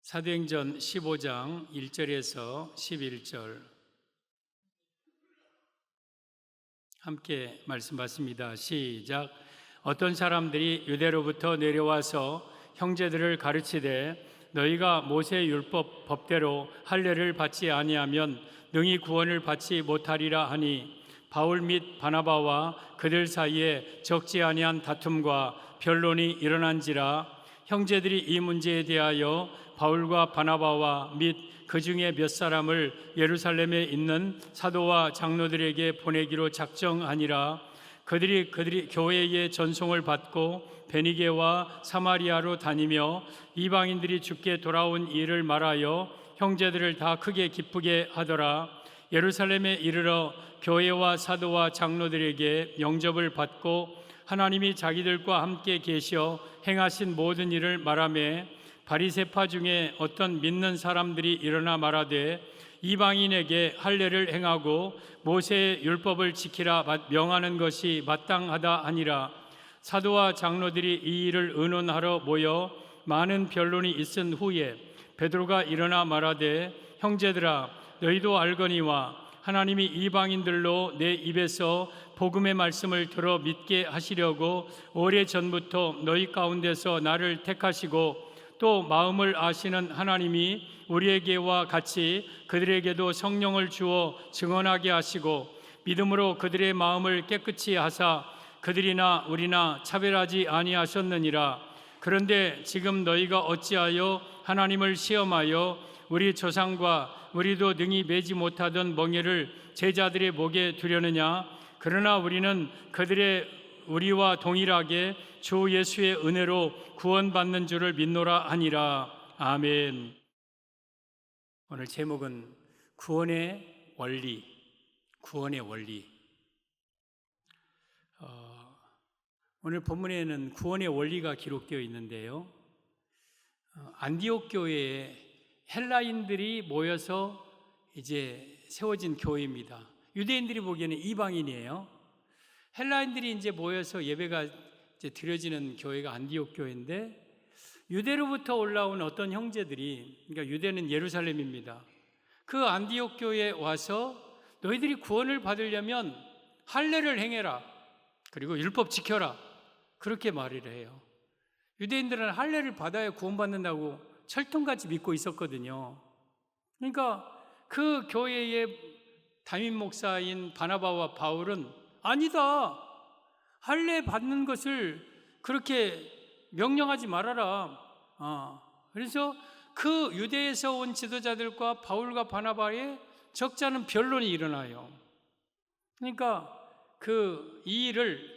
사도행전 15장 1절에서 11절 함께 말씀 받습니다. 시작. 어떤 사람들이 유대로부터 내려와서 형제들을 가르치되 너희가 모세 율법 법대로 할례를 받지 아니하면 능히 구원을 받지 못하리라 하니 바울 및 바나바와 그들 사이에 적지 아니한 다툼과 변론이 일어난지라. 형제들이 이 문제에 대하여 바울과 바나바와 및 그 중에 몇 사람을 예루살렘에 있는 사도와 장로들에게 보내기로 작정하니라. 그들이 교회의 전송을 받고 베니게와 사마리아로 다니며 이방인들이 주께 돌아온 일을 말하여 형제들을 다 크게 기쁘게 하더라. 예루살렘에 이르러 교회와 사도와 장로들에게 영접을 받고 하나님이 자기들과 함께 계시어 행하신 모든 일을 말하며 바리새파 중에 어떤 믿는 사람들이 일어나 말하되 이방인에게 할례를 행하고 모세의 율법을 지키라 명하는 것이 마땅하다 하니라. 사도와 장로들이 이 일을 의논하러 모여 많은 변론이 있은 후에 베드로가 일어나 말하되 형제들아 너희도 알거니와 하나님이 이방인들로 내 입에서 복음의 말씀을 들어 믿게 하시려고 오래전부터 너희 가운데서 나를 택하시고 또 마음을 아시는 하나님이 우리에게와 같이 그들에게도 성령을 주어 증언하게 하시고 믿음으로 그들의 마음을 깨끗이 하사 그들이나 우리나 차별하지 아니하셨느니라. 그런데 지금 너희가 어찌하여 하나님을 시험하여 우리 조상과 우리도 능히 매지 못하던 멍에를 제자들의 목에 두려느냐. 그러나 우리는 우리와 동일하게 주 예수의 은혜로 구원받는 줄을 믿노라 하니라. 아멘. 오늘 제목은 구원의 원리. 구원의 원리. 오늘 본문에는 구원의 원리가 기록되어 있는데요. 안디옥 교회에 헬라인들이 모여서 이제 세워진 교회입니다. 유대인들이 보기에는 이방인이에요. 헬라인들이 이제 모여서 예배가 이제 드려지는 교회가 안디옥 교회인데 유대로부터 올라온 어떤 형제들이, 그러니까 유대는 예루살렘입니다. 그 안디옥 교회에 와서 너희들이 구원을 받으려면 할례를 행해라. 그리고 율법 지켜라. 그렇게 말을 해요. 유대인들은 할례를 받아야 구원받는다고 철통같이 믿고 있었거든요. 그러니까 그 교회의 담임 목사인 바나바와 바울은 아니다. 할례 받는 것을 그렇게 명령하지 말아라. 그래서 그 유대에서 온 지도자들과 바울과 바나바의 적잖은 변론이 일어나요. 그러니까 이 일을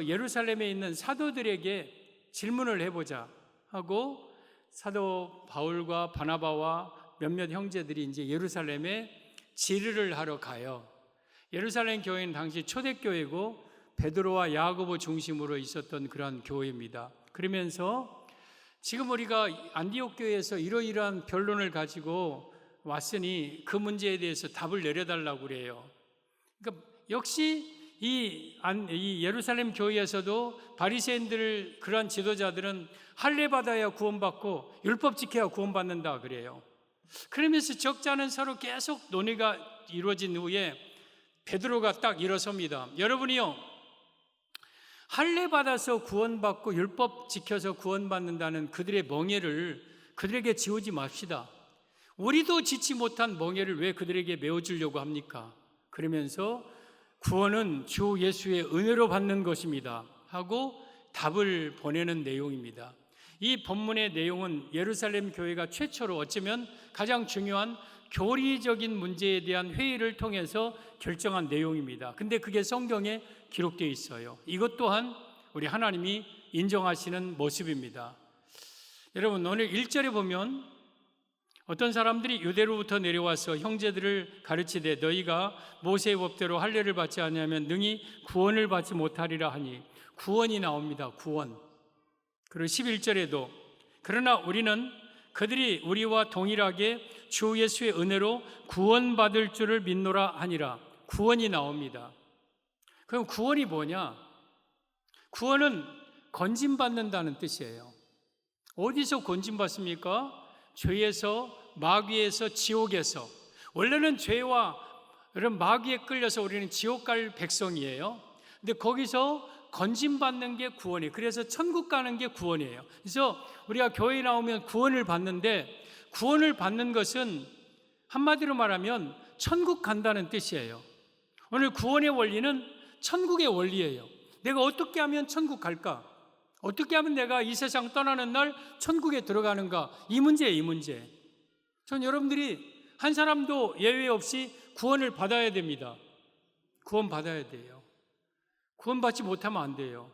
예루살렘에 있는 사도들에게 질문을 해보자 하고 사도 바울과 바나바와 몇몇 형제들이 이제 예루살렘에 지르를 하러 가요. 예루살렘 교회는 당시 초대교회고 베드로와 야고보 중심으로 있었던 그러한 교회입니다. 그러면서 지금 우리가 안디옥 교회에서 이러이러한 변론을 가지고 왔으니 그 문제에 대해서 답을 내려달라고 그래요. 그러니까 역시 이 예루살렘 교회에서도 바리새인들 그러한 지도자들은 할례 받아야 구원받고 율법 지켜야 구원받는다 그래요. 그러면서 적자는 서로 계속 논의가 이루어진 후에 베드로가 딱 일어섭니다. 여러분이요, 할례 받아서 구원받고 율법 지켜서 구원받는다는 그들의 멍에를 그들에게 지우지 맙시다. 우리도 지치 못한 멍에를 왜 그들에게 메워주려고 합니까? 그러면서 구원은 주 예수의 은혜로 받는 것입니다 하고 답을 보내는 내용입니다. 이 본문의 내용은 예루살렘 교회가 최초로 어쩌면 가장 중요한 교리적인 문제에 대한 회의를 통해서 결정한 내용입니다. 근데 그게 성경에 기록되어 있어요. 이것 또한 우리 하나님이 인정하시는 모습입니다. 여러분, 오늘 1절에 보면 어떤 사람들이 유대로부터 내려와서 형제들을 가르치되 너희가 모세의 법대로 할례를 받지 아니하면 능히 구원을 받지 못하리라 하니 구원이 나옵니다. 구원. 그리고 11절에도 그러나 우리는 그들이 우리와 동일하게 주 예수의 은혜로 구원받을 줄을 믿노라 하니라. 구원이 나옵니다. 그럼 구원이 뭐냐? 구원은 건짐받는다는 뜻이에요. 어디서 건짐받습니까? 죄에서, 마귀에서, 지옥에서, 원래는 죄와 이런 마귀에 끌려서 우리는 지옥 갈 백성이에요. 근데 거기서 건진받는 게 구원이에요. 그래서 천국 가는 게 구원이에요. 그래서 우리가 교회에 나오면 구원을 받는데, 구원을 받는 것은 한마디로 말하면 천국 간다는 뜻이에요. 오늘 구원의 원리는 천국의 원리예요. 내가 어떻게 하면 천국 갈까? 어떻게 하면 내가 이 세상 떠나는 날 천국에 들어가는가? 이 문제예요, 이 문제. 전 여러분들이 한 사람도 예외 없이 구원을 받아야 됩니다. 구원 받아야 돼요. 구원 받지 못하면 안 돼요.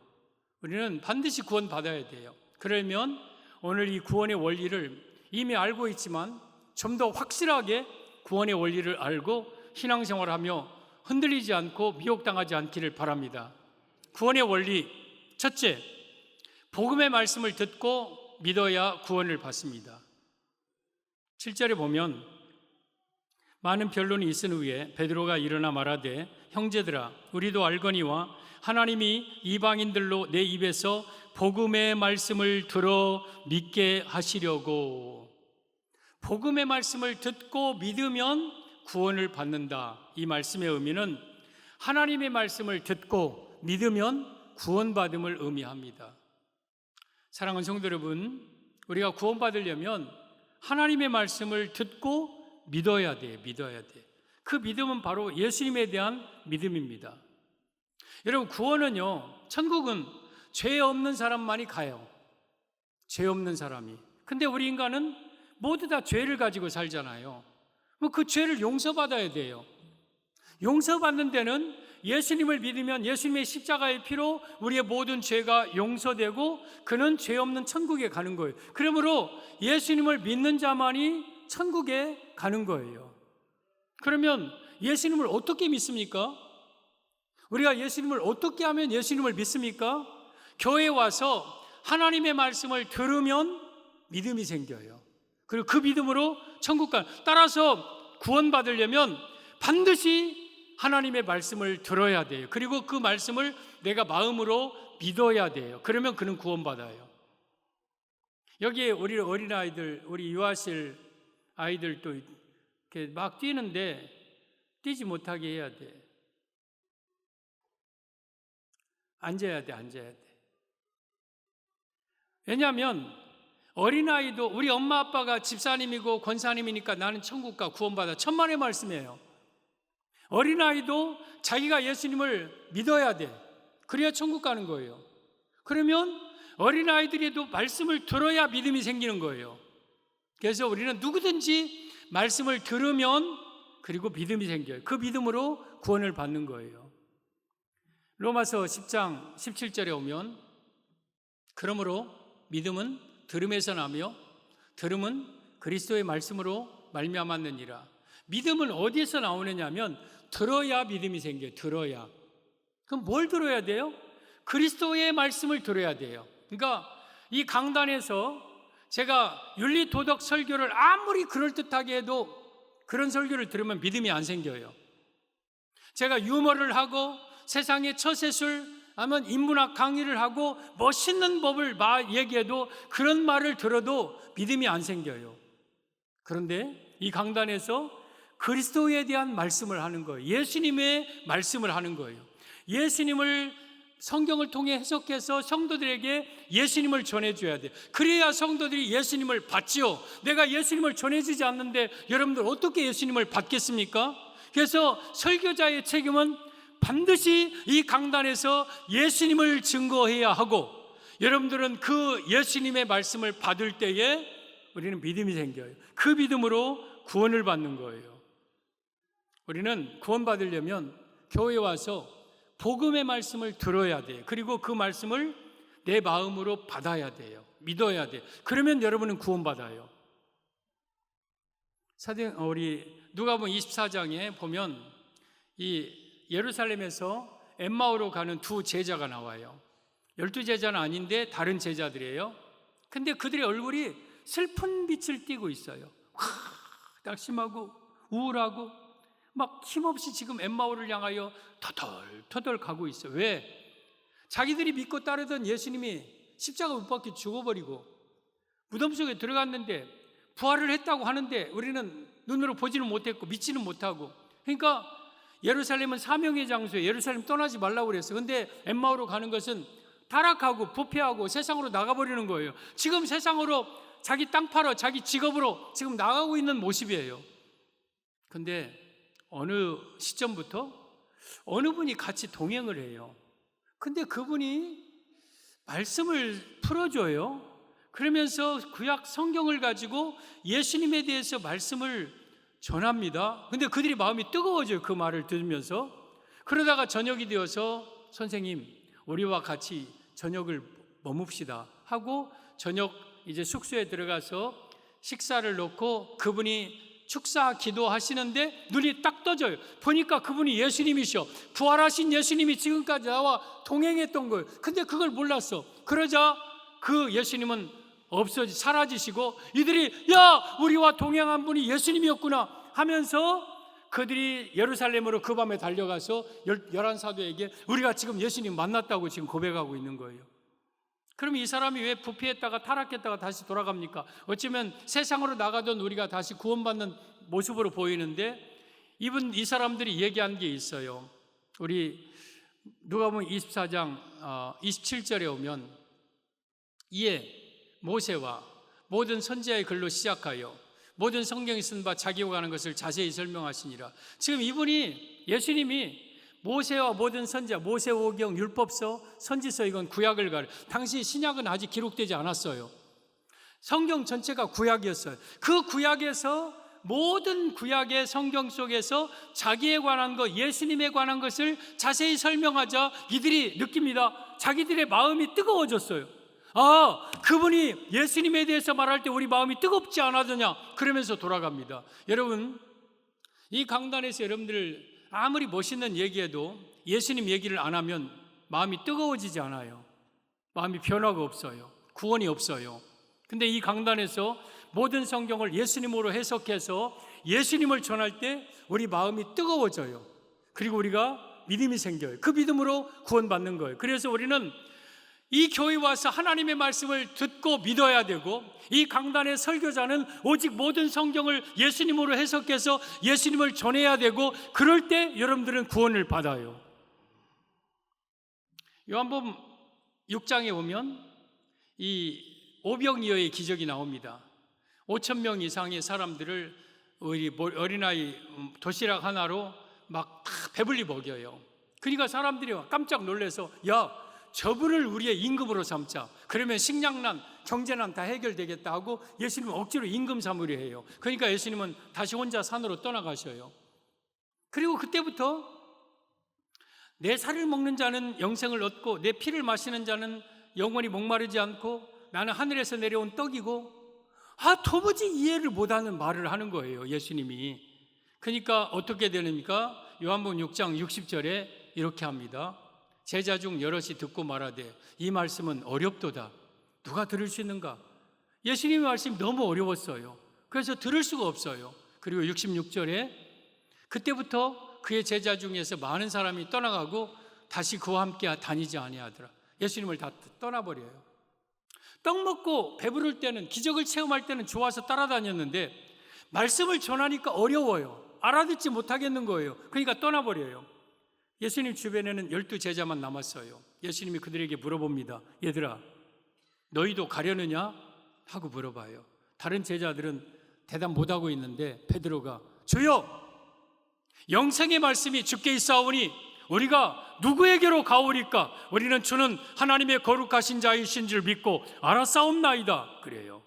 우리는 반드시 구원 받아야 돼요. 그러면 오늘 이 구원의 원리를 이미 알고 있지만 좀 더 확실하게 구원의 원리를 알고 신앙생활하며 흔들리지 않고 미혹당하지 않기를 바랍니다. 구원의 원리, 첫째, 복음의 말씀을 듣고 믿어야 구원을 받습니다. 7절에 보면 많은 변론이 있은 후에 베드로가 일어나 말하되 형제들아 우리도 알거니와 하나님이 이방인들로 내 입에서 복음의 말씀을 들어 믿게 하시려고. 복음의 말씀을 듣고 믿으면 구원을 받는다. 이 말씀의 의미는 하나님의 말씀을 듣고 믿으면 구원받음을 의미합니다. 사랑하는 성도 여러분, 우리가 구원받으려면 하나님의 말씀을 듣고 믿어야 돼요. 믿어야 돼. 그 믿음은 바로 예수님에 대한 믿음입니다. 여러분, 구원은요, 천국은 죄 없는 사람만이 가요. 죄 없는 사람이. 근데 우리 인간은 모두 다 죄를 가지고 살잖아요. 그 죄를 용서받아야 돼요. 용서받는 데는 예수님을 믿으면 예수님의 십자가의 피로 우리의 모든 죄가 용서되고 그는 죄 없는 천국에 가는 거예요. 그러므로 예수님을 믿는 자만이 천국에 가는 거예요. 그러면 예수님을 어떻게 믿습니까? 우리가 예수님을 어떻게 하면 예수님을 믿습니까? 교회에 와서 하나님의 말씀을 들으면 믿음이 생겨요. 그리고 그 믿음으로 천국 가. 따라서 구원받으려면 반드시 하나님의 말씀을 들어야 돼요. 그리고 그 말씀을 내가 마음으로 믿어야 돼요. 그러면 그는 구원받아요. 여기에 우리 어린아이들, 우리 유아실 아이들도 이렇게 막 뛰는데 뛰지 못하게 해야 돼. 앉아야 돼, 앉아야 돼. 왜냐하면 어린아이도 우리 엄마 아빠가 집사님이고 권사님이니까 나는 천국 가 구원받아. 천만의 말씀이에요. 어린아이도 자기가 예수님을 믿어야 돼. 그래야 천국 가는 거예요. 그러면 어린아이들이도 말씀을 들어야 믿음이 생기는 거예요. 그래서 우리는 누구든지 말씀을 들으면 그리고 믿음이 생겨요. 그 믿음으로 구원을 받는 거예요. 로마서 10장 17절에 오면 그러므로 믿음은 들음에서 나며 들음은 그리스도의 말씀으로 말미암았느니라. 믿음은 어디에서 나오느냐 하면 들어야 믿음이 생겨요. 들어야. 그럼 뭘 들어야 돼요? 그리스도의 말씀을 들어야 돼요. 그러니까 이 강단에서 제가 윤리도덕 설교를 아무리 그럴듯하게 해도 그런 설교를 들으면 믿음이 안 생겨요. 제가 유머를 하고 세상의 처세술 아니면 인문학 강의를 하고 멋있는 법을 얘기해도 그런 말을 들어도 믿음이 안 생겨요. 그런데 이 강단에서 그리스도에 대한 말씀을 하는 거예요. 예수님의 말씀을 하는 거예요. 예수님을 성경을 통해 해석해서 성도들에게 예수님을 전해줘야 돼요. 그래야 성도들이 예수님을 받지요. 내가 예수님을 전해주지 않는데 여러분들 어떻게 예수님을 받겠습니까? 그래서 설교자의 책임은 반드시 이 강단에서 예수님을 증거해야 하고 여러분들은 그 예수님의 말씀을 받을 때에 우리는 믿음이 생겨요. 그 믿음으로 구원을 받는 거예요. 우리는 구원받으려면 교회에 와서 복음의 말씀을 들어야 돼요. 그리고 그 말씀을 내 마음으로 받아야 돼요. 믿어야 돼요. 그러면 여러분은 구원받아요. 우리 누가복음 24장에 보면 이 예루살렘에서 엠마오로 가는 두 제자가 나와요. 12제자는 아닌데 다른 제자들이에요. 근데 그들의 얼굴이 슬픈 빛을 띠고 있어요. 낙심하고 우울하고 막 힘없이 지금 엠마오를 향하여 터덜터덜 가고 있어요. 왜? 자기들이 믿고 따르던 예수님이 십자가 못 박혀 죽어버리고 무덤 속에 들어갔는데 부활을 했다고 하는데 우리는 눈으로 보지는 못했고 믿지는 못하고. 그러니까 예루살렘은 사명의 장소에 예루살렘 떠나지 말라고 그랬어요. 근데 엠마오로 가는 것은 타락하고 부패하고 세상으로 나가버리는 거예요. 지금 세상으로 자기 땅 팔아 자기 직업으로 지금 나가고 있는 모습이에요. 근데 어느 시점부터 어느 분이 같이 동행을 해요. 근데 그분이 말씀을 풀어줘요. 그러면서 구약 성경을 가지고 예수님에 대해서 말씀을 전합니다. 근데 그들이 마음이 뜨거워져요. 그 말을 들으면서. 그러다가 저녁이 되어서 선생님, 우리와 같이 저녁을 머뭅시다 하고 저녁 이제 숙소에 들어가서 식사를 놓고 그분이 축사 기도하시는데 눈이 딱 떠져요. 보니까 그분이 예수님이셔. 부활하신 예수님이 지금까지 나와 동행했던 거예요. 근데 그걸 몰랐어. 그러자 그 예수님은 사라지시고 이들이 야, 우리와 동행한 분이 예수님이었구나 하면서 그들이 예루살렘으로 그 밤에 달려가서 11사도에게 우리가 지금 예수님 만났다고 지금 고백하고 있는 거예요. 그럼 이 사람이 왜 부패했다가 타락했다가 다시 돌아갑니까? 어쩌면 세상으로 나가던 우리가 다시 구원받는 모습으로 보이는데 이 사람들이 얘기한 게 있어요. 우리 누가복음 24장 27절에 오면 이에 모세와 모든 선지자의 글로 시작하여 모든 성경에 쓴 바 자기와 가는 것을 자세히 설명하시니라. 지금 이분이 예수님이 모세와 모든 선지자, 모세오경, 율법서, 선지서 이건 구약을 가려. 당시 신약은 아직 기록되지 않았어요. 성경 전체가 구약이었어요. 그 구약에서 모든 구약의 성경 속에서 자기에 관한 것, 예수님에 관한 것을 자세히 설명하자 이들이 느낍니다. 자기들의 마음이 뜨거워졌어요. 아, 그분이 예수님에 대해서 말할 때 우리 마음이 뜨겁지 않아더냐 그러면서 돌아갑니다. 여러분, 이 강단에서 여러분들 아무리 멋있는 얘기해도 예수님 얘기를 안 하면 마음이 뜨거워지지 않아요. 마음이 변화가 없어요. 구원이 없어요. 근데 이 강단에서 모든 성경을 예수님으로 해석해서 예수님을 전할 때 우리 마음이 뜨거워져요. 그리고 우리가 믿음이 생겨요. 그 믿음으로 구원받는 거예요. 그래서 우리는 이 교회에 와서 하나님의 말씀을 듣고 믿어야 되고 이 강단의 설교자는 오직 모든 성경을 예수님으로 해석해서 예수님을 전해야 되고 그럴 때 여러분들은 구원을 받아요. 요한복음 6장에 보면 이 오병이어의 기적이 나옵니다. 5,000명 이상의 사람들을 우리 어린아이 도시락 하나로 막 다 배불리 먹여요. 그러니까 사람들이 깜짝 놀라서 야, 저분을 우리의 임금으로 삼자. 그러면 식량난, 경제난 다 해결되겠다 하고 예수님은 억지로 임금 삼으려 해요. 그러니까 예수님은 다시 혼자 산으로 떠나가셔요. 그리고 그때부터 내 살을 먹는 자는 영생을 얻고 내 피를 마시는 자는 영원히 목마르지 않고 나는 하늘에서 내려온 떡이고 도무지 이해를 못하는 말을 하는 거예요. 예수님이. 그러니까 어떻게 되는가? 요한복음 6장 60절에 이렇게 합니다. 제자 중 여럿이 듣고 말하되 이 말씀은 어렵도다. 누가 들을 수 있는가? 예수님의 말씀이 너무 어려웠어요. 그래서 들을 수가 없어요. 그리고 66절에 그때부터 그의 제자 중에서 많은 사람이 떠나가고 다시 그와 함께 다니지 아니하더라. 예수님을 다 떠나버려요. 떡 먹고 배부를 때는 기적을 체험할 때는 좋아서 따라다녔는데 말씀을 전하니까 어려워요. 알아듣지 못하겠는 거예요. 그러니까 떠나버려요. 예수님 주변에는 12제자만 남았어요. 예수님이 그들에게 물어봅니다. 얘들아, 너희도 가려느냐? 하고 물어봐요. 다른 제자들은 대답 못하고 있는데 베드로가 주여, 영생의 말씀이 주께 있사오니 우리가 누구에게로 가오리까? 우리는 주는 하나님의 거룩하신 자이신 줄 믿고 알았사옵나이다. 그래요.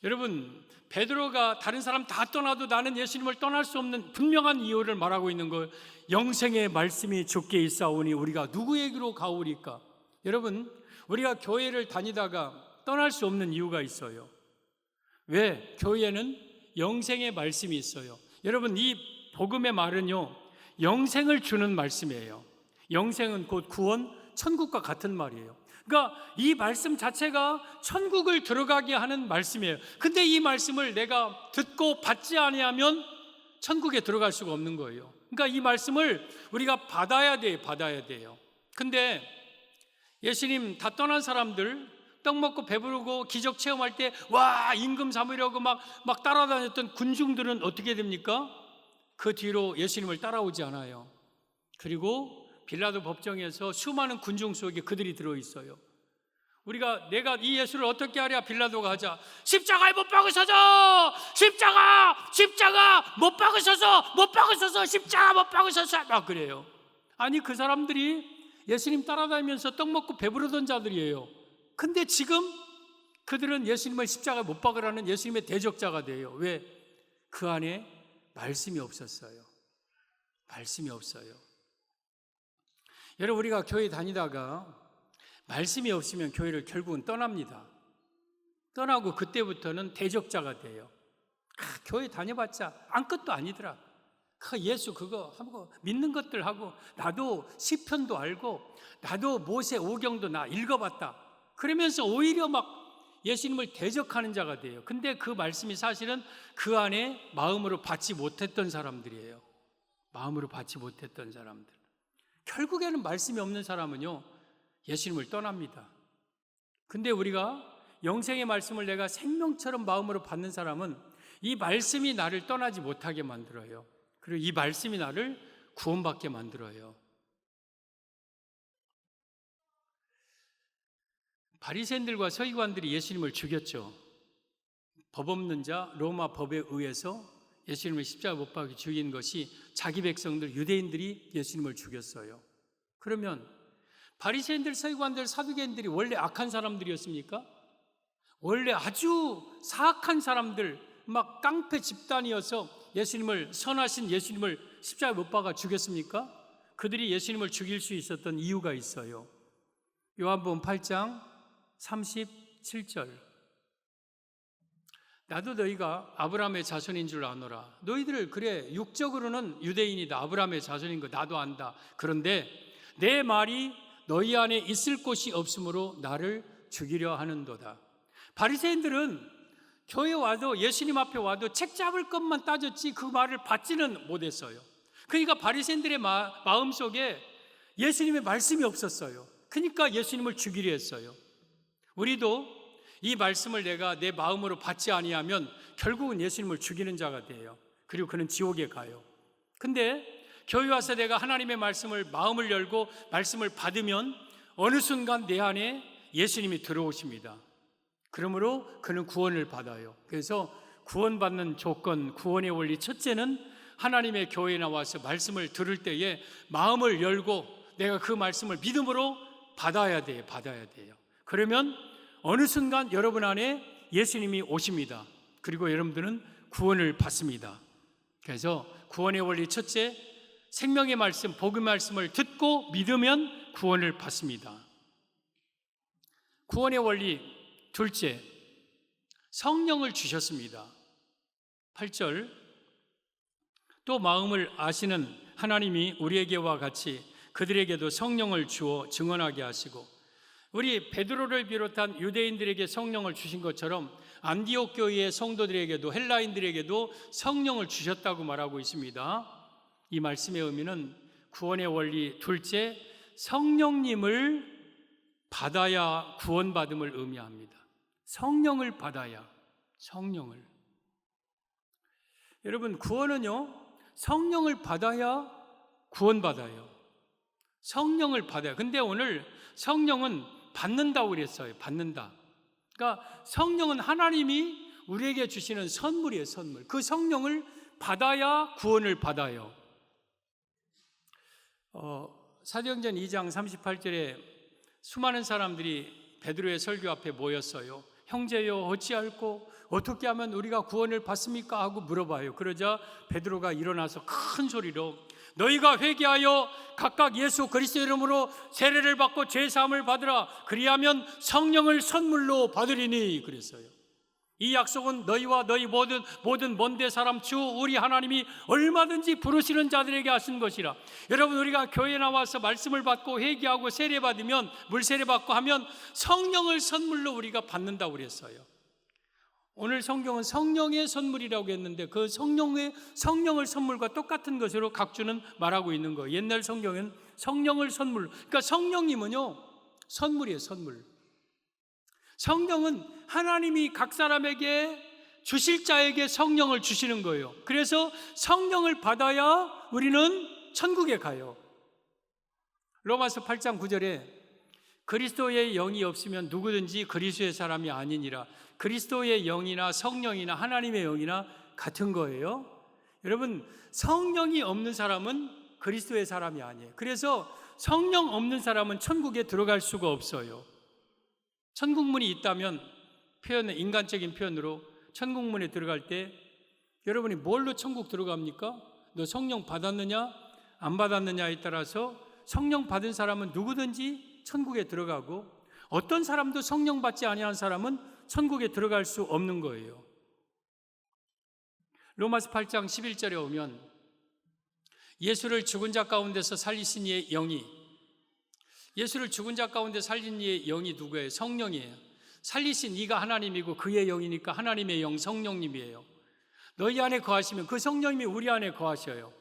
여러분, 베드로가 다른 사람 다 떠나도 나는 예수님을 떠날 수 없는 분명한 이유를 말하고 있는 거예요. 영생의 말씀이 주께 있사오니 우리가 누구에게로 가오리까? 여러분, 우리가 교회를 다니다가 떠날 수 없는 이유가 있어요. 왜? 교회에는 영생의 말씀이 있어요. 여러분, 이 복음의 말은요, 영생을 주는 말씀이에요. 영생은 곧 구원, 천국과 같은 말이에요. 그러니까 이 말씀 자체가 천국을 들어가게 하는 말씀이에요. 근데 이 말씀을 내가 듣고 받지 아니하면 천국에 들어갈 수가 없는 거예요. 그러니까 이 말씀을 우리가 받아야 돼요. 근데 예수님 다 떠난 사람들, 떡 먹고 배부르고 기적 체험할 때 와 임금 삼으려고 막 따라다녔던 군중들은 어떻게 됩니까? 그 뒤로 예수님을 따라오지 않아요. 그리고 빌라도 법정에서 수많은 군중 속에 그들이 들어있어요. 내가 이 예수를 어떻게 하랴? 빌라도가 하자. 십자가에 못 박으셔서 십자가 못 박으셔서 십자가 못 박으셔서 막 그래요. 아니 그 사람들이 예수님 따라다니면서 떡 먹고 배부르던 자들이에요. 근데 지금 그들은 예수님을 십자가에 못 박으라는 예수님의 대적자가 돼요. 왜? 그 안에 말씀이 없었어요. 말씀이 없어요. 여러분 우리가 교회 다니다가 말씀이 없으면 교회를 결국은 떠납니다. 떠나고 그때부터는 대적자가 돼요. 교회 다녀봤자 아무것도 아니더라. 예수 그거 하고 믿는 것들 하고 나도 시편도 알고 나도 모세 오경도 나 읽어봤다. 그러면서 오히려 막 예수님을 대적하는 자가 돼요. 근데 그 말씀이 사실은 그 안에 마음으로 받지 못했던 사람들이에요. 마음으로 받지 못했던 사람들. 결국에는 말씀이 없는 사람은요 예수님을 떠납니다. 근데 우리가 영생의 말씀을 내가 생명처럼 마음으로 받는 사람은 이 말씀이 나를 떠나지 못하게 만들어요. 그리고 이 말씀이 나를 구원받게 만들어요. 바리새인들과 서기관들이 예수님을 죽였죠. 법 없는 자 로마 법에 의해서 예수님을 십자가 못 박아 죽인 것이 자기 백성들 유대인들이 예수님을 죽였어요. 그러면 바리새인들, 서기관들, 사두개인들이 원래 악한 사람들이었습니까? 원래 아주 사악한 사람들, 막 깡패 집단이어서 선하신 예수님을 십자가에 못 박아 죽였습니까? 그들이 예수님을 죽일 수 있었던 이유가 있어요. 요한복음 8장 37절. 나도 너희가 아브라함의 자손인 줄 아노라. 너희들 그래 육적으로는 유대인이다. 아브라함의 자손인 거 나도 안다. 그런데 내 말이 너희 안에 있을 곳이 없으므로 나를 죽이려 하는도다. 바리새인들은 교회 와도 예수님 앞에 와도 책 잡을 것만 따졌지 그 말을 받지는 못했어요. 그러니까 바리새인들의 마음속에 예수님의 말씀이 없었어요. 그러니까 예수님을 죽이려 했어요. 우리도 이 말씀을 내가 내 마음으로 받지 아니하면 결국은 예수님을 죽이는 자가 돼요. 그리고 그는 지옥에 가요. 근데 교회 와서 내가 하나님의 말씀을 마음을 열고 말씀을 받으면 어느 순간 내 안에 예수님이 들어오십니다. 그러므로 그는 구원을 받아요. 그래서 구원받는 조건, 구원의 원리 첫째는 하나님의 교회에 나와서 말씀을 들을 때에 마음을 열고 내가 그 말씀을 믿음으로 받아야 돼요. 그러면 어느 순간 여러분 안에 예수님이 오십니다. 그리고 여러분들은 구원을 받습니다. 그래서 구원의 원리 첫째, 생명의 말씀, 복음의 말씀을 듣고 믿으면 구원을 받습니다. 구원의 원리 둘째, 성령을 주셨습니다. 8절, 또 마음을 아시는 하나님이 우리에게와 같이 그들에게도 성령을 주어 증언하게 하시고, 우리 베드로를 비롯한 유대인들에게 성령을 주신 것처럼 안디옥 교회의 성도들에게도 헬라인들에게도 성령을 주셨다고 말하고 있습니다. 이 말씀의 의미는 구원의 원리 둘째, 성령님을 받아야 구원받음을 의미합니다. 성령을 받아야, 성령을. 여러분, 구원은요, 성령을 받아야 구원받아요. 성령을 받아요. 근데 오늘 성령은 받는다고 그랬어요. 받는다. 그러니까 성령은 하나님이 우리에게 주시는 선물이에요, 선물. 그 성령을 받아야 구원을 받아요. 사도행전 2장 38절에 수많은 사람들이 베드로의 설교 앞에 모였어요. 형제여 어찌할꼬 어떻게 하면 우리가 구원을 받습니까? 하고 물어봐요. 그러자 베드로가 일어나서 큰 소리로 너희가 회개하여 각각 예수 그리스도 이름으로 세례를 받고 죄 사함을 받으라. 그리하면 성령을 선물로 받으리니 그랬어요. 이 약속은 너희와 너희 모든 먼데 사람 주 우리 하나님이 얼마든지 부르시는 자들에게 하신 것이라. 여러분, 우리가 교회에 나와서 말씀을 받고 회개하고 세례 받으면, 물세례 받고 하면 성령을 선물로 우리가 받는다고 그랬어요. 오늘 성경은 성령의 선물이라고 했는데 그 성령을 선물과 똑같은 것으로 각주는 말하고 있는 거예요. 옛날 성경은 성령을 선물, 그러니까 성령님은요 선물이에요, 선물. 성령은 하나님이 각 사람에게 주실 자에게 성령을 주시는 거예요. 그래서 성령을 받아야 우리는 천국에 가요. 로마서 8장 9절에 그리스도의 영이 없으면 누구든지 그리스도의 사람이 아니니라. 그리스도의 영이나 성령이나 하나님의 영이나 같은 거예요. 여러분, 성령이 없는 사람은 그리스도의 사람이 아니에요. 그래서 성령 없는 사람은 천국에 들어갈 수가 없어요. 천국문이 있다면, 인간적인 표현으로 천국문에 들어갈 때 여러분이 뭘로 천국 들어갑니까? 너 성령 받았느냐 안 받았느냐에 따라서 성령 받은 사람은 누구든지 천국에 들어가고, 어떤 사람도 성령 받지 아니한 사람은 천국에 들어갈 수 없는 거예요. 로마서 8장 11절에 오면 예수를 죽은 자 가운데서 살리신 이의 영이, 예수를 죽은 자 가운데 살린 이의 영이 누구예요? 성령이에요. 살리신 이가 하나님이고 그의 영이니까 하나님의 영 성령님이에요. 너희 안에 거하시면 그 성령님이 우리 안에 거하셔요.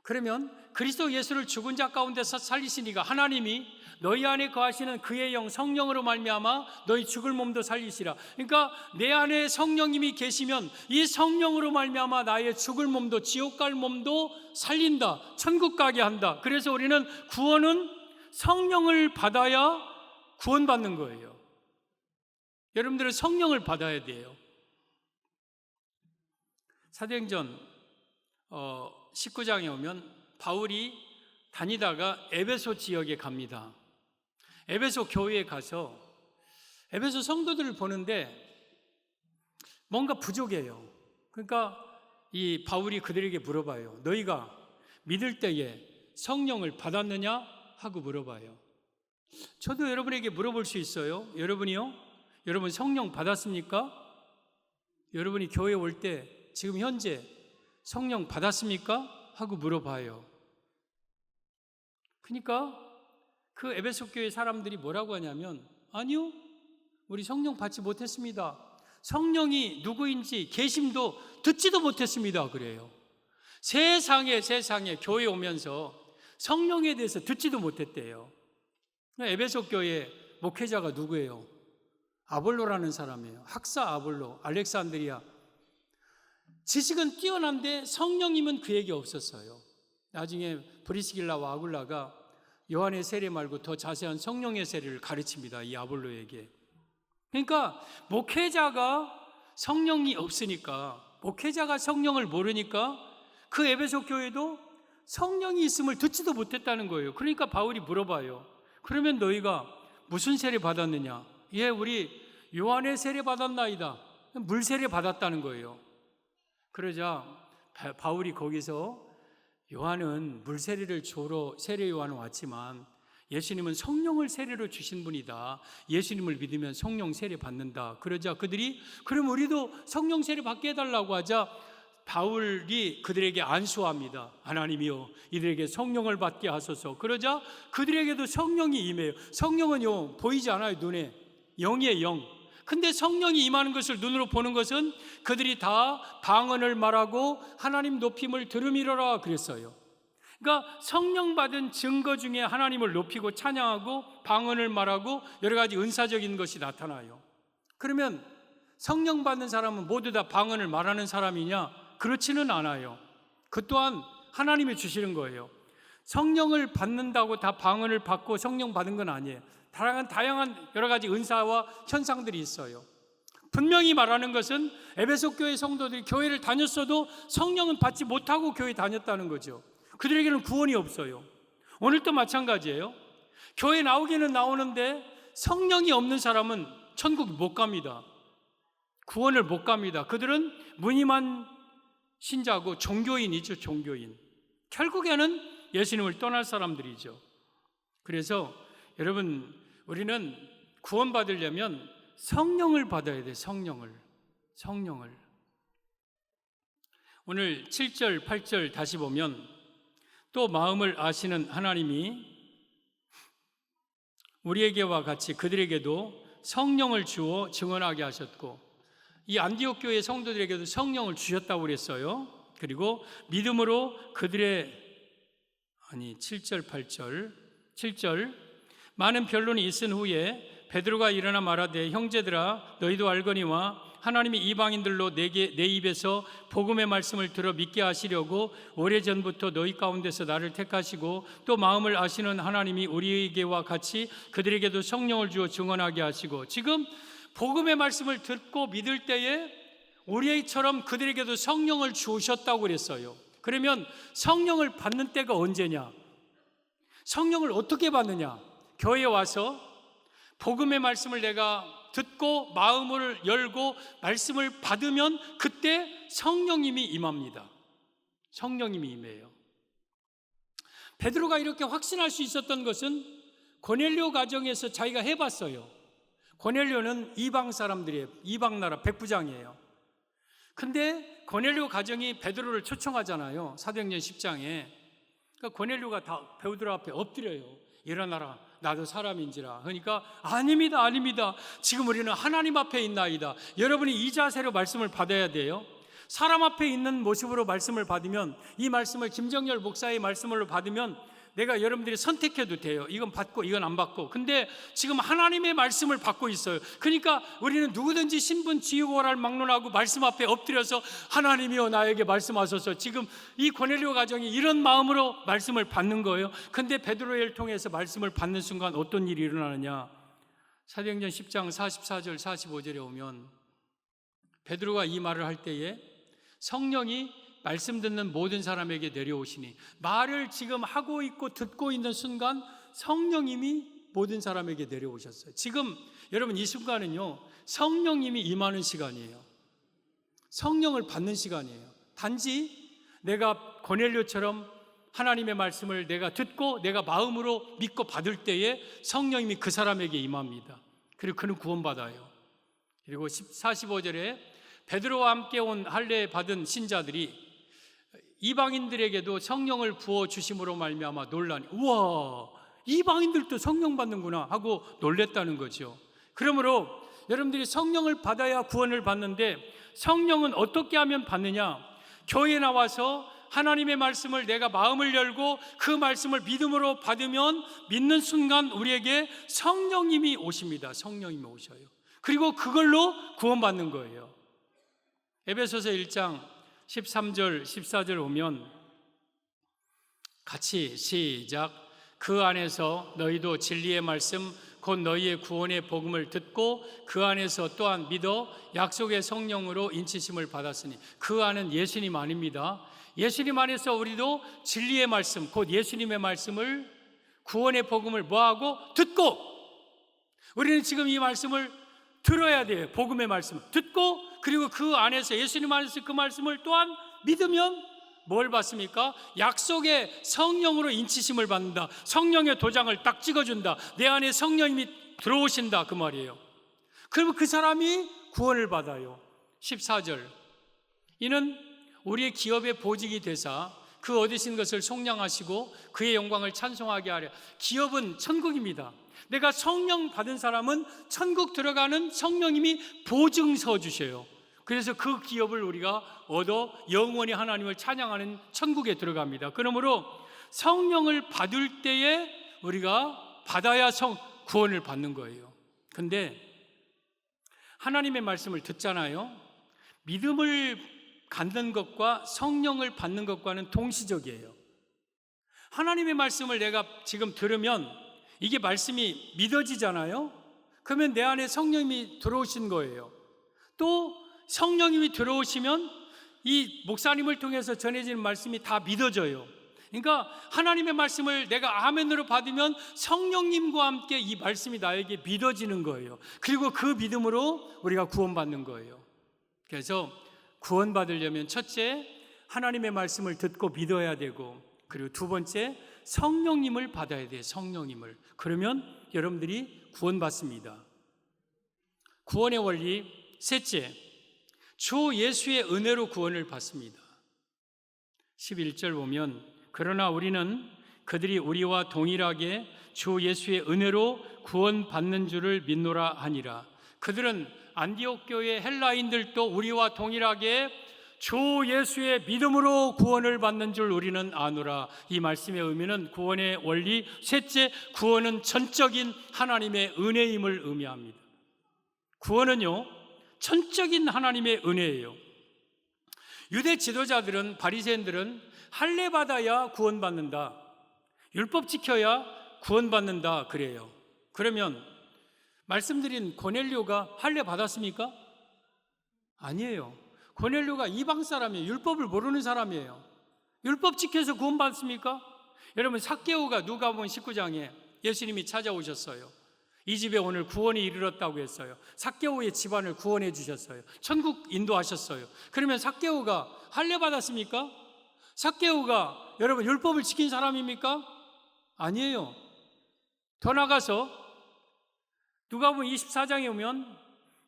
그러면 그리스도 예수를 죽은 자 가운데서 살리신 이가 하나님이 너희 안에 거하시는 그의 영 성령으로 말미암아 너희 죽을 몸도 살리시라. 그러니까 내 안에 성령님이 계시면 이 성령으로 말미암아 나의 죽을 몸도 지옥 갈 몸도 살린다. 천국 가게 한다. 그래서 우리는 구원은 성령을 받아야 구원받는 거예요. 여러분들은 성령을 받아야 돼요. 사도행전 19장에 오면 바울이 다니다가 에베소 지역에 갑니다. 에베소 교회에 가서 에베소 성도들을 보는데 뭔가 부족해요. 그러니까 이 바울이 그들에게 물어봐요. 너희가 믿을 때에 성령을 받았느냐 하고 물어봐요. 저도 여러분에게 물어볼 수 있어요. 여러분이요? 여러분 성령 받았습니까? 여러분이 교회에 올 때 지금 현재 성령 받았습니까? 하고 물어봐요. 그러니까 그 에베소 교회 사람들이 뭐라고 하냐면, 아니요, 우리 성령 받지 못했습니다. 성령이 누구인지 계심도 듣지도 못했습니다. 그래요. 세상에 교회 오면서 성령에 대해서 듣지도 못했대요. 에베소 교회 목회자가 누구예요? 아볼로라는 사람이에요. 학사 아볼로, 알렉산드리아. 지식은 뛰어난데 성령님은 그에게 없었어요. 나중에 브리스길라와 아굴라가 요한의 세례 말고 더 자세한 성령의 세례를 가르칩니다. 이 아볼로에게. 그러니까 목회자가 성령이 없으니까, 목회자가 성령을 모르니까 그 에베소 교회도 성령이 있음을 듣지도 못했다는 거예요. 그러니까 바울이 물어봐요. 그러면 너희가 무슨 세례 받았느냐? 예, 우리 요한의 세례 받았나이다. 물 세례 받았다는 거예요. 그러자 바울이 거기서 요한은 물 세례를 주러 세례 요한은 왔지만 예수님은 성령을 세례로 주신 분이다. 예수님을 믿으면 성령 세례 받는다. 그러자 그들이 그럼 우리도 성령 세례 받게 해달라고 하자 바울이 그들에게 안수합니다. 하나님이여 이들에게 성령을 받게 하소서. 그러자 그들에게도 성령이 임해요. 성령은요 보이지 않아요. 눈에. 영이에요. 영. 근데 성령이 임하는 것을 눈으로 보는 것은 그들이 다 방언을 말하고 하나님 높임을 들음이로라 그랬어요. 그러니까 성령 받은 증거 중에 하나님을 높이고 찬양하고 방언을 말하고 여러 가지 은사적인 것이 나타나요. 그러면 성령 받는 사람은 모두 다 방언을 말하는 사람이냐? 그렇지는 않아요. 그 또한 하나님이 주시는 거예요. 성령을 받는다고 다 방언을 받고 성령 받은 건 아니에요. 다양한 여러 가지 은사와 현상들이 있어요. 분명히 말하는 것은 에베소 교회 성도들이 교회를 다녔어도 성령은 받지 못하고 교회 다녔다는 거죠. 그들에게는 구원이 없어요. 오늘도 마찬가지예요. 교회 나오기는 나오는데 성령이 없는 사람은 천국 못 갑니다. 구원을 못 갑니다. 그들은 무늬만 신자고 종교인이죠. 종교인. 결국에는 예수님을 떠날 사람들이죠. 그래서 여러분, 우리는 구원받으려면 성령을 받아야 돼요. 성령을. 오늘 7절, 8절 다시 보면 또 마음을 아시는 하나님이 우리에게와 같이 그들에게도 성령을 주어 증언하게 하셨고, 이 안디옥 교회 성도들에게도 성령을 주셨다고 그랬어요. 그리고 믿음으로 7절 8절 7절 많은 변론이 있은 후에 베드로가 일어나 말하되 형제들아 너희도 알거니와 하나님이 이방인들로 내 입에서 복음의 말씀을 들어 믿게 하시려고 오래전부터 너희 가운데서 나를 택하시고 또 마음을 아시는 하나님이 우리에게와 같이 그들에게도 성령을 주어 증언하게 하시고, 지금 복음의 말씀을 듣고 믿을 때에 우리처럼 그들에게도 성령을 주셨다고 그랬어요. 그러면 성령을 받는 때가 언제냐? 성령을 어떻게 받느냐? 교회에 와서 복음의 말씀을 내가 듣고 마음을 열고 말씀을 받으면 그때 성령님이 임합니다. 성령님이 임해요. 베드로가 이렇게 확신할 수 있었던 것은 고넬료 가정에서 자기가 해봤어요. 고넬료는 이방 사람들이에요. 이방 나라 백부장이에요. 근데 고넬료 가정이 베드로를 초청하잖아요. 사도행전 10장에. 그러니까 고넬료가 다 베드로 앞에 엎드려요. 일어나라, 나도 사람인지라. 그러니까 아닙니다. 지금 우리는 하나님 앞에 있나이다. 여러분이 이 자세로 말씀을 받아야 돼요. 사람 앞에 있는 모습으로 말씀을 받으면, 이 말씀을 김정열 목사의 말씀으로 받으면 내가 여러분들이 선택해도 돼요. 이건 받고 이건 안 받고. 근데 지금 하나님의 말씀을 받고 있어요. 그러니까 우리는 누구든지 신분 지우고를 막론하고 말씀 앞에 엎드려서 하나님이여 나에게 말씀하소서. 지금 이 고넬료 가정이 이런 마음으로 말씀을 받는 거예요. 근데 베드로를 통해서 말씀을 받는 순간 어떤 일이 일어나느냐? 사도행전 10장 44절 45절에 오면 베드로가 이 말을 할 때에 성령이 말씀 듣는 모든 사람에게 내려오시니, 말을 지금 하고 있고 듣고 있는 순간 성령님이 모든 사람에게 내려오셨어요. 지금 여러분 이 순간은요, 성령님이 임하는 시간이에요. 성령을 받는 시간이에요. 단지 내가 고넬료처럼 하나님의 말씀을 내가 듣고 내가 마음으로 믿고 받을 때에 성령님이 그 사람에게 임합니다. 그리고 그는 구원받아요. 그리고 45절에 베드로와 함께 온 할례 받은 신자들이 이방인들에게도 성령을 부어 주심으로 말미암아 놀라니, 우와, 이방인들도 성령 받는구나 하고 놀랬다는 거죠. 그러므로 여러분들이 성령을 받아야 구원을 받는데, 성령은 어떻게 하면 받느냐? 교회에 나와서 하나님의 말씀을 내가 마음을 열고 그 말씀을 믿음으로 받으면 믿는 순간 우리에게 성령님이 오십니다. 성령님이 오셔요. 그리고 그걸로 구원받는 거예요. 에베소서 1장 13절 14절 오면 같이 시작. 그 안에서 너희도 진리의 말씀 곧 너희의 구원의 복음을 듣고 그 안에서 또한 믿어 약속의 성령으로 인치심을 받았으니. 그 안은 예수님 안입니다. 예수님 안에서 우리도 진리의 말씀 곧 예수님의 말씀을, 구원의 복음을 뭐하고? 듣고. 우리는 지금 이 말씀을 들어야 돼요. 복음의 말씀을 듣고, 그리고 그 안에서 예수님 안에서 그 말씀을 또한 믿으면 뭘 받습니까? 약속의 성령으로 인치심을 받는다. 성령의 도장을 딱 찍어준다. 내 안에 성령님이 들어오신다, 그 말이에요. 그러면 그 사람이 구원을 받아요. 14절, 이는 우리의 기업의 보직이 되사 그 얻으신 것을 속량하시고 그의 영광을 찬송하게 하려. 기업은 천국입니다. 내가 성령 받은 사람은 천국 들어가는 성령님이 보증서 주셔요. 그래서 그 기업을 우리가 얻어 영원히 하나님을 찬양하는 천국에 들어갑니다. 그러므로 성령을 받을 때에 우리가 받아야 구원을 받는 거예요. 근데 하나님의 말씀을 듣잖아요. 믿음을 갖는 것과 성령을 받는 것과는 동시적이에요. 하나님의 말씀을 내가 지금 들으면 이게 말씀이 믿어지잖아요. 그러면 내 안에 성령님이 들어오신 거예요. 또 성령님이 들어오시면 이 목사님을 통해서 전해지는 말씀이 다 믿어져요. 그러니까 하나님의 말씀을 내가 아멘으로 받으면 성령님과 함께 이 말씀이 나에게 믿어지는 거예요. 그리고 그 믿음으로 우리가 구원받는 거예요. 그래서 구원받으려면 첫째, 하나님의 말씀을 듣고 믿어야 되고, 그리고 두 번째, 성령님을 받아야 돼요. 성령님을. 그러면 여러분들이 구원받습니다. 구원의 원리 셋째, 주 예수의 은혜로 구원을 받습니다. 11절 보면 그러나 우리는 그들이 우리와 동일하게 주 예수의 은혜로 구원받는 줄을 믿노라 하니라. 그들은 안디옥 교회 헬라인들도 우리와 동일하게 주 예수의 믿음으로 구원을 받는 줄 우리는 아노라. 이 말씀의 의미는 구원의 원리 셋째, 구원은 전적인 하나님의 은혜임을 의미합니다. 구원은요, 전적인 하나님의 은혜예요. 유대 지도자들은, 바리새인들은 할례 받아야 구원받는다, 율법 지켜야 구원받는다 그래요. 그러면 말씀드린 고넬료가 할례 받았습니까? 아니에요. 고넬료가 이방 사람이에요. 율법을 모르는 사람이에요. 율법 지켜서 구원받습니까? 여러분, 삭개오가 누가복음 19장에 예수님이 찾아오셨어요. 이 집에 오늘 구원이 이르렀다고 했어요. 삭개오의 집안을 구원해 주셨어요. 천국 인도하셨어요. 그러면 삭개오가 할례 받았습니까? 삭개오가 여러분 율법을 지킨 사람입니까? 아니에요. 더 나가서 누가복음 24장에 오면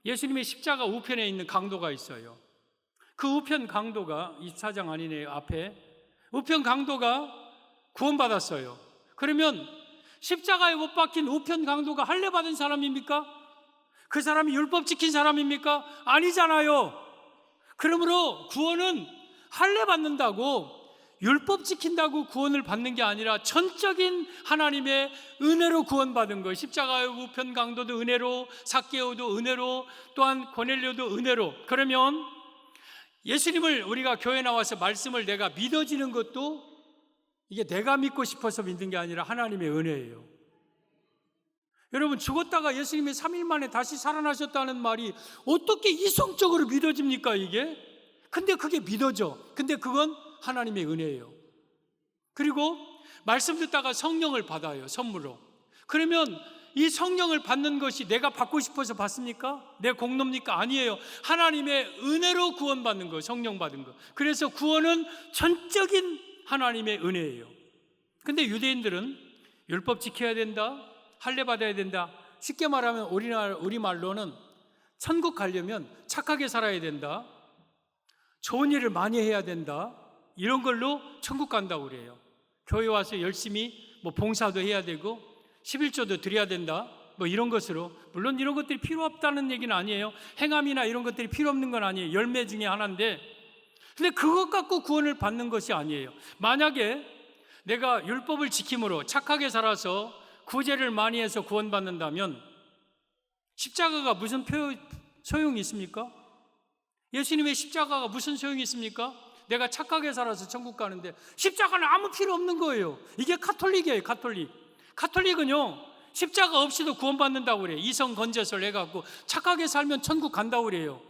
예수님의 십자가 우편에 있는 강도가 있어요. 그 우편 강도가 24장 아니네요. 앞에 우편 강도가 구원받았어요. 그러면 십자가에 못 박힌 우편 강도가 할례 받은 사람입니까? 그 사람이 율법 지킨 사람입니까? 아니잖아요. 그러므로 구원은 할례 받는다고, 율법 지킨다고 구원을 받는 게 아니라 전적인 하나님의 은혜로 구원받은 거예요. 십자가의 우편 강도도 은혜로, 삭개오도 은혜로, 또한 고넬료도 은혜로. 그러면 예수님을 우리가 교회 나와서 말씀을 내가 믿어지는 것도 이게 내가 믿고 싶어서 믿는 게 아니라 하나님의 은혜예요. 여러분, 죽었다가 예수님이 3일 만에 다시 살아나셨다는 말이 어떻게 이성적으로 믿어집니까 이게? 근데 그게 믿어져. 근데 그건 하나님의 은혜예요. 그리고 말씀 듣다가 성령을 받아요, 선물로. 그러면 이 성령을 받는 것이 내가 받고 싶어서 받습니까? 내 공로입니까? 아니에요. 하나님의 은혜로 구원받는 거, 성령 받은 거. 그래서 구원은 전적인 하나님의 은혜예요. 근데 유대인들은 율법 지켜야 된다, 할례 받아야 된다. 쉽게 말하면 우리말로는 천국 가려면 착하게 살아야 된다, 좋은 일을 많이 해야 된다, 이런 걸로 천국 간다고 그래요. 교회 와서 열심히 봉사도 해야 되고 11조도 드려야 된다, 이런 것으로. 물론 이런 것들이 필요 없다는 얘기는 아니에요. 행함이나 이런 것들이 필요 없는 건 아니에요. 열매 중에 하나인데, 근데 그것 갖고 구원을 받는 것이 아니에요. 만약에 내가 율법을 지킴으로 착하게 살아서 구제를 많이 해서 구원받는다면 십자가가 무슨 소용이 있습니까? 예수님의 십자가가 무슨 소용이 있습니까? 내가 착하게 살아서 천국 가는데 십자가는 아무 필요 없는 거예요. 이게 카톨릭이에요. 카톨릭은요, 십자가 없이도 구원받는다고 그래요. 이성 건재설 해갖고 착하게 살면 천국 간다고 그래요.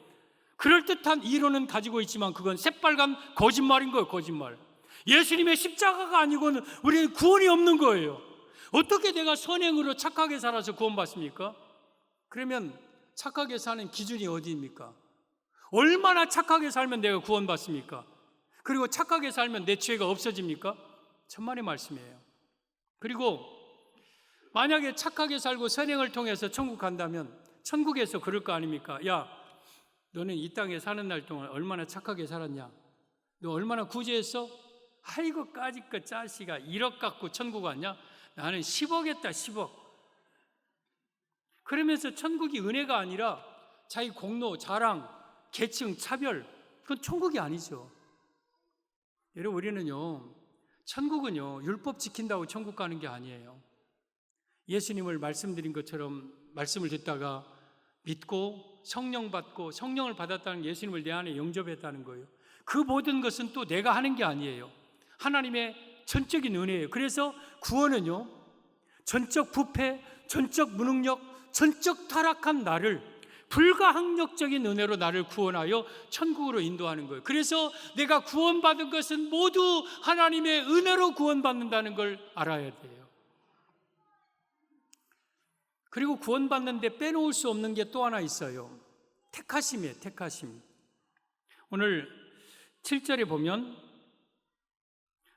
그럴듯한 이론은 가지고 있지만 그건 새빨간 거짓말인 거예요. 거짓말. 예수님의 십자가가 아니고는 우리는 구원이 없는 거예요. 어떻게 내가 선행으로 착하게 살아서 구원받습니까? 그러면 착하게 사는 기준이 어디입니까? 얼마나 착하게 살면 내가 구원받습니까? 그리고 착하게 살면 내 죄가 없어집니까? 천만의 말씀이에요. 그리고 만약에 착하게 살고 선행을 통해서 천국 간다면 천국에서 그럴 거 아닙니까? 야, 너는 이 땅에 사는 날 동안 얼마나 착하게 살았냐? 너 얼마나 구제했어? 아이고 까짓 자식아, 1억 갖고 천국 왔냐? 나는 10억 했다, 10억. 그러면서 천국이 은혜가 아니라 자기 공로, 자랑, 계층, 차별, 그건 천국이 아니죠. 여러분, 우리는요, 천국은요, 율법 지킨다고 천국 가는 게 아니에요. 예수님을 말씀드린 것처럼 말씀을 듣다가 믿고 성령 받고, 성령을 받았다는 예수님을 내 안에 영접했다는 거예요. 그 모든 것은 또 내가 하는 게 아니에요. 하나님의 전적인 은혜예요. 그래서 구원은요, 전적 부패, 전적 무능력, 전적 타락한 나를 불가항력적인 은혜로 나를 구원하여 천국으로 인도하는 거예요. 그래서 내가 구원받은 것은 모두 하나님의 은혜로 구원받는다는 걸 알아야 돼요. 그리고 구원받는데 빼놓을 수 없는 게 또 하나 있어요. 택하심이에요. 택하심. 오늘 7절에 보면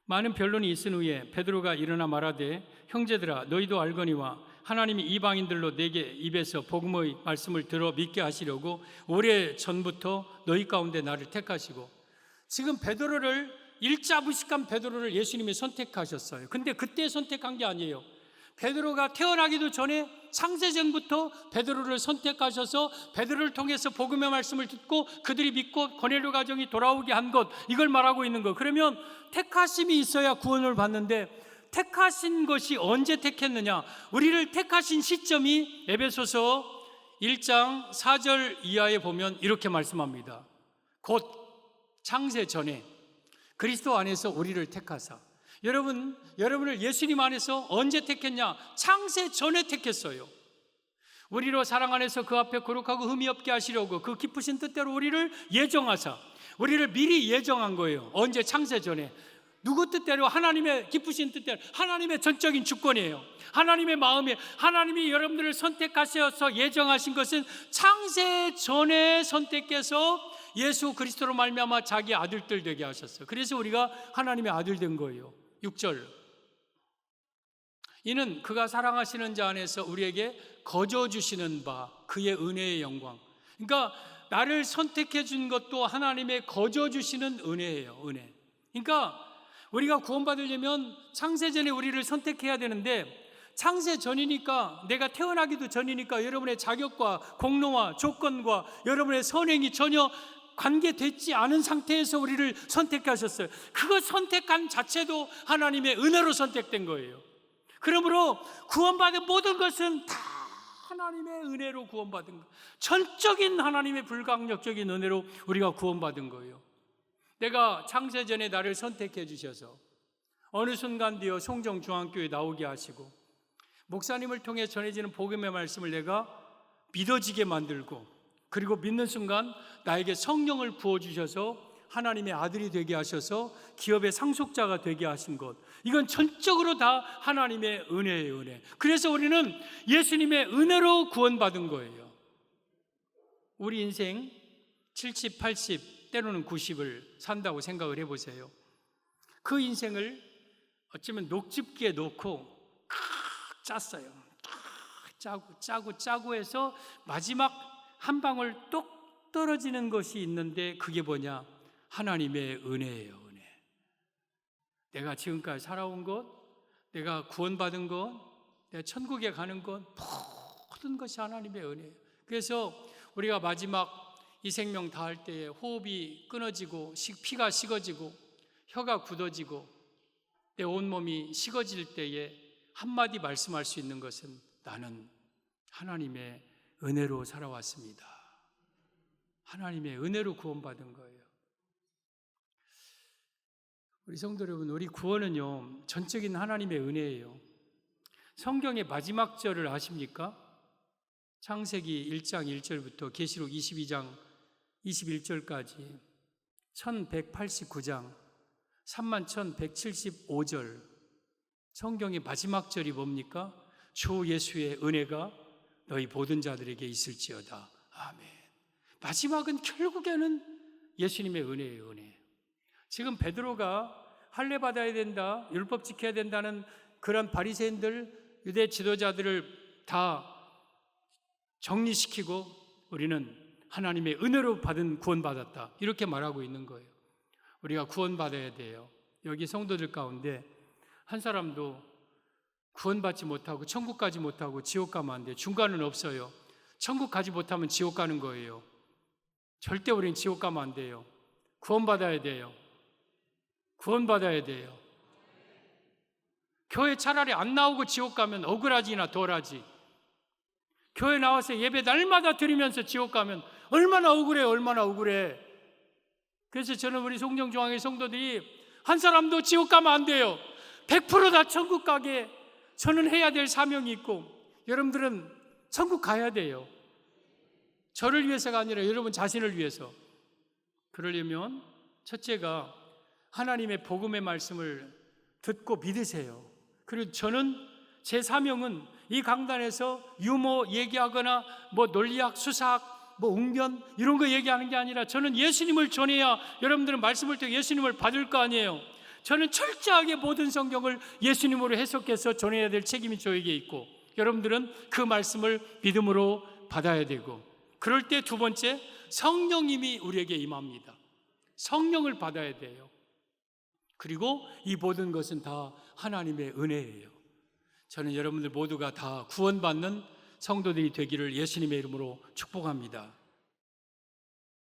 많은 변론이 있은 후에 베드로가 일어나 말하되 형제들아 너희도 알거니와 하나님이 이방인들로 내게 입에서 복음의 말씀을 들어 믿게 하시려고 오래 전부터 너희 가운데 나를 택하시고. 지금 베드로를, 일자부식한 베드로를 예수님이 선택하셨어요. 근데 그때 선택한 게 아니에요. 베드로가 태어나기도 전에 창세전부터 베드로를 선택하셔서 베드로를 통해서 복음의 말씀을 듣고 그들이 믿고 고넬료 가정이 돌아오게 한 것, 이걸 말하고 있는 거. 그러면 택하심이 있어야 구원을 받는데 택하신 것이 언제 택했느냐? 우리를 택하신 시점이 에베소서 1장 4절 이하에 보면 이렇게 말씀합니다. 곧 창세 전에 그리스도 안에서 우리를 택하사. 여러분을 예수님 안에서 언제 택했냐? 창세 전에 택했어요. 우리로 사랑 안에서 그 앞에 거룩하고 흠이 없게 하시려고 그 기쁘신 뜻대로 우리를 예정하사. 우리를 미리 예정한 거예요. 언제? 창세 전에. 누구 뜻대로? 하나님의 기쁘신 뜻대로. 하나님의 전적인 주권이에요. 하나님의 마음에 하나님이 여러분들을 선택하셔서 예정하신 것은 창세 전에 선택해서 예수 그리스도로 말미암아 자기 아들들 되게 하셨어요. 그래서 우리가 하나님의 아들 된 거예요. 6절, 이는 그가 사랑하시는 자 안에서 우리에게 거저 주시는 바 그의 은혜의 영광. 그러니까 나를 선택해 준 것도 하나님의 거저 주시는 은혜예요. 은혜. 그러니까 우리가 구원받으려면 창세전에 우리를 선택해야 되는데 창세전이니까, 내가 태어나기도 전이니까 여러분의 자격과 공로와 조건과 여러분의 선행이 전혀 관계되지 않은 상태에서 우리를 선택하셨어요. 그거 선택한 자체도 하나님의 은혜로 선택된 거예요. 그러므로 구원받은 모든 것은 다 하나님의 은혜로 구원받은 거예요. 전적인 하나님의 불강력적인 은혜로 우리가 구원받은 거예요. 내가 창세전에 나를 선택해 주셔서 어느 순간 되어 송정중앙교회에 나오게 하시고 목사님을 통해 전해지는 복음의 말씀을 내가 믿어지게 만들고, 그리고 믿는 순간 나에게 성령을 부어주셔서 하나님의 아들이 되게 하셔서 기업의 상속자가 되게 하신 것, 이건 전적으로 다 하나님의 은혜예요. 은혜. 그래서 우리는 예수님의 은혜로 구원받은 거예요. 우리 인생 70, 80 때로는 90을 산다고 생각을 해보세요. 그 인생을 어쩌면 녹즙기에 넣고 짰어요. 짜고 해서 마지막 한 방울 똑 떨어지는 것이 있는데 그게 뭐냐? 하나님의 은혜예요. 은혜. 내가 지금까지 살아온 것, 내가 구원받은 것, 내가 천국에 가는 것, 모든 것이 하나님의 은혜예요. 그래서 우리가 마지막 이 생명 다할 때에 호흡이 끊어지고 피가 식어지고 혀가 굳어지고 내 온몸이 식어질 때에 한마디 말씀할 수 있는 것은 나는 하나님의 은혜로 살아왔습니다. 하나님의 은혜로 구원받은 거예요. 우리 성도 여러분, 우리 구원은요 전적인 하나님의 은혜예요. 성경의 마지막 절을 아십니까? 창세기 1장 1절부터 계시록 22장 21절까지 1189장 31,175절 성경의 마지막 절이 뭡니까? 주 예수의 은혜가 너희 모든 자들에게 있을지어다. 아멘. 마지막은 결국에는 예수님의 은혜예요. 은혜. 지금 베드로가 할례 받아야 된다, 율법 지켜야 된다는 그런 바리새인들, 유대 지도자들을 다 정리시키고 우리는 하나님의 은혜로 받은 구원받았다, 이렇게 말하고 있는 거예요. 우리가 구원받아야 돼요. 여기 성도들 가운데 한 사람도 구원받지 못하고 천국 가지 못하고 지옥 가면 안 돼요. 중간은 없어요. 천국 가지 못하면 지옥 가는 거예요. 절대 우리는 지옥 가면 안 돼요. 구원받아야 돼요. 구원받아야 돼요. 교회 차라리 안 나오고 지옥 가면 억울하지나 덜하지. 교회 나와서 예배 날마다 드리면서 지옥 가면 얼마나 억울해, 얼마나 억울해. 그래서 저는 우리 송정중앙의 성도들이 한 사람도 지옥 가면 안 돼요. 100% 다 천국 가게 저는 해야 될 사명이 있고, 여러분들은 천국 가야 돼요. 저를 위해서가 아니라 여러분 자신을 위해서. 그러려면 첫째가 하나님의 복음의 말씀을 듣고 믿으세요. 그리고 저는 제 사명은 이 강단에서 유머 얘기하거나 뭐 논리학, 수사학, 뭐 웅변 이런 거 얘기하는 게 아니라 저는 예수님을 전해야 여러분들은 말씀을 통해 예수님을 받을 거 아니에요. 저는 철저하게 모든 성경을 예수님으로 해석해서 전해야 될 책임이 저에게 있고, 여러분들은 그 말씀을 믿음으로 받아야 되고, 그럴 때 두 번째, 성령님이 우리에게 임합니다. 성령을 받아야 돼요. 그리고 이 모든 것은 다 하나님의 은혜예요. 저는 여러분들 모두가 다 구원받는 성도들이 되기를 예수님의 이름으로 축복합니다.